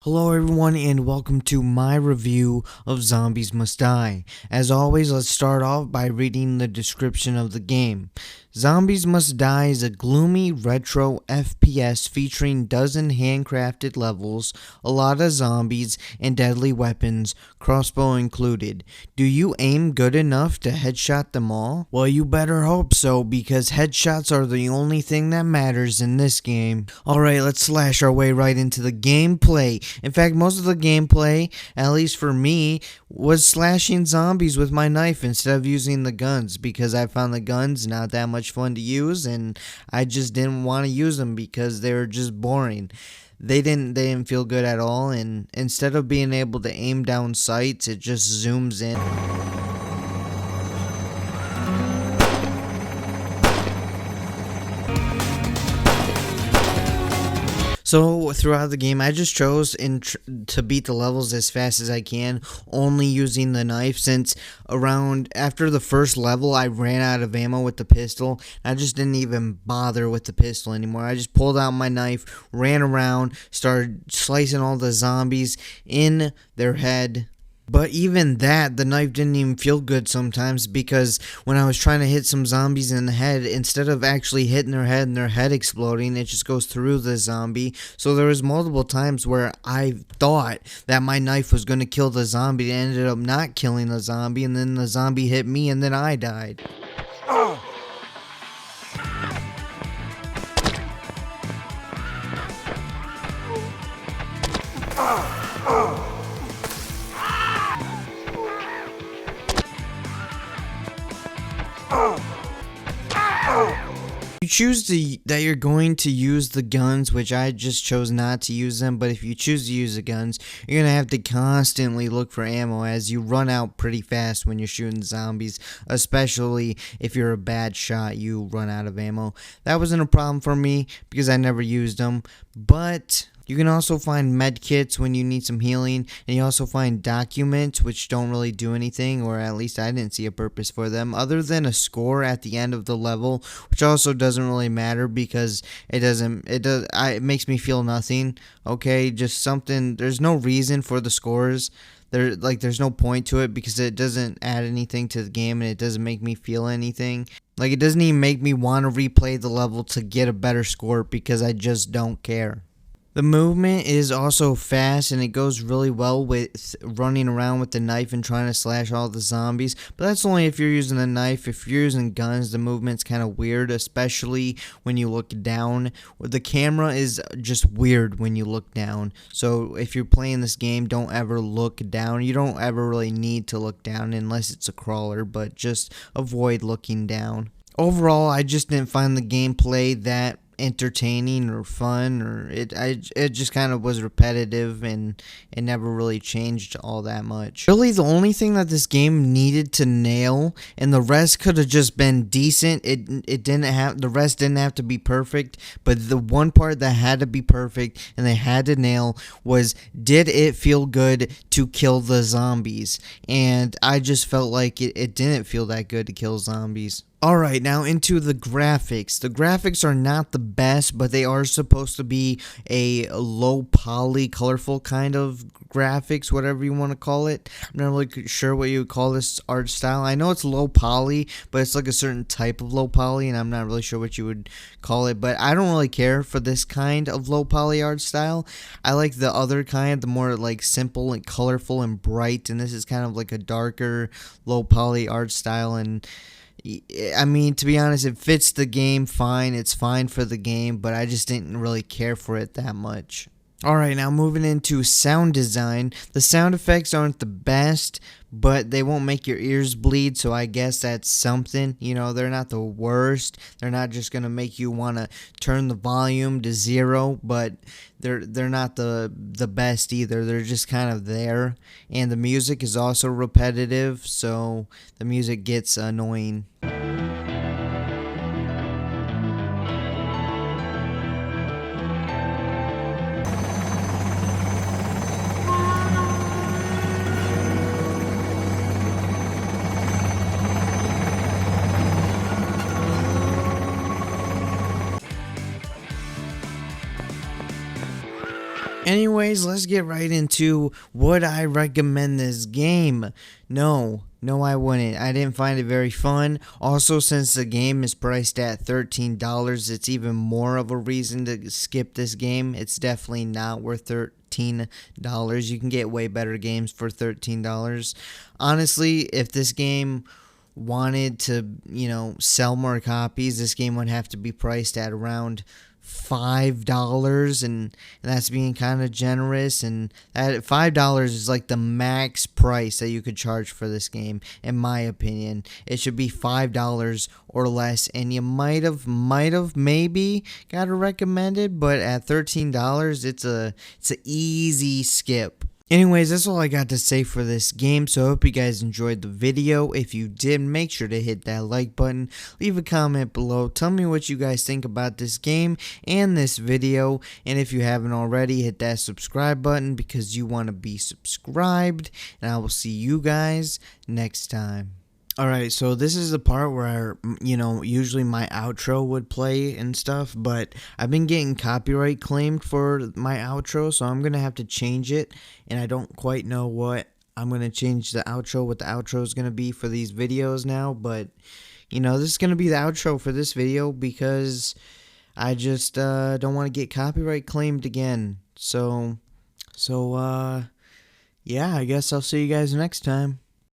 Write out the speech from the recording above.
Hello everyone and welcome to my review of Zombies Must Die. As always, let's start off by reading the description of the game. Zombies Must Die is a gloomy retro FPS featuring dozen handcrafted levels, a lot of zombies, and deadly weapons, crossbow included. Do you aim good enough to headshot them all? Well, you better hope so, because headshots are the only thing that matters in this game. Alright, let's slash our way right into the gameplay. In fact, most of the gameplay, at least for me, was slashing zombies with my knife instead of using the guns, because I found the guns not that much fun to use, and I just didn't want to use them because they were just boring. They didn't feel good at all, and instead of being able to aim down sights, it just zooms in. So throughout the game, I just chose to beat the levels as fast as I can, only using the knife, since after the first level, I ran out of ammo with the pistol. I just didn't even bother with the pistol anymore. I just pulled out my knife, ran around, started slicing all the zombies in their head. But even that, the knife didn't even feel good sometimes, because when I was trying to hit some zombies in the head, instead of actually hitting their head and their head exploding, it just goes through the zombie. So there was multiple times where I thought that my knife was going to kill the zombie. It ended up not killing the zombie, and then the zombie hit me and then I died. You choose that you're going to use the guns, which I just chose not to use them, but if you choose to use the guns, you're going to have to constantly look for ammo, as you run out pretty fast when you're shooting zombies, especially if you're a bad shot, you run out of ammo. That wasn't a problem for me because I never used them, but you can also find med kits when you need some healing, and you also find documents, which don't really do anything, or at least I didn't see a purpose for them, other than a score at the end of the level, which also doesn't really matter because it makes me feel nothing. Okay, just something. There's no reason for the scores. There's no point to it because it doesn't add anything to the game, and it doesn't make me feel anything. Like, it doesn't even make me want to replay the level to get a better score because I just don't care. The movement is also fast, and it goes really well with running around with the knife and trying to slash all the zombies, but that's only if you're using a knife. If you're using guns, the movement's kind of weird, especially when you look down. The camera is just weird when you look down, so if you're playing this game, don't ever look down. You don't ever really need to look down unless it's a crawler, but just avoid looking down. Overall, I just didn't find the gameplay that entertaining or fun, or it just kind of was repetitive, and it never really changed all that much. Really, the only thing that this game needed to nail, and the rest could have just been decent, the rest didn't have to be perfect, but the one part that had to be perfect and they had to nail was, did it feel good to kill the zombies? And I just felt like it didn't feel that good to kill zombies. Alright, now into the graphics. The graphics are not the best, but they are supposed to be a low poly, colorful kind of graphics, whatever you want to call it. I'm not really sure what you would call this art style. I know it's low poly, but it's like a certain type of low poly, and I'm not really sure what you would call it, but I don't really care for this kind of low poly art style. I like the other kind, the more like simple and colorful and bright, and this is kind of like a darker low poly art style, and I mean, to be honest, it fits the game fine. It's fine for the game, but I just didn't really care for it that much. Alright, now moving into sound design. The sound effects aren't the best, but they won't make your ears bleed, so I guess that's something. You know, they're not the worst. They're not just going to make you want to turn the volume to 0, but they're not the best either. They're just kind of there. And the music is also repetitive, so the music gets annoying. Anyways, let's get right into would I recommend this game. No, I wouldn't. I didn't find it very fun. Also, since the game is priced at $13, it's even more of a reason to skip this game. It's definitely not worth $13. You can get way better games for $13. Honestly, if this game wanted to, sell more copies, this game would have to be priced at around $5, and that's being kind of generous. And at $5 is like the max price that you could charge for this game, in my opinion. It should be $5 or less, and you might have maybe got it recommended, but at $13 it's a easy skip. Anyways, that's all I got to say for this game, so I hope you guys enjoyed the video. If you did, make sure to hit that like button, leave a comment below, tell me what you guys think about this game and this video, and if you haven't already, hit that subscribe button because you want to be subscribed, and I will see you guys next time. Alright, so this is the part where, usually my outro would play and stuff, but I've been getting copyright claimed for my outro, so I'm going to have to change it, and I don't quite know what I'm going to change what the outro is going to be for these videos now, but, this is going to be the outro for this video because I just don't want to get copyright claimed again. So, yeah, I guess I'll see you guys next time.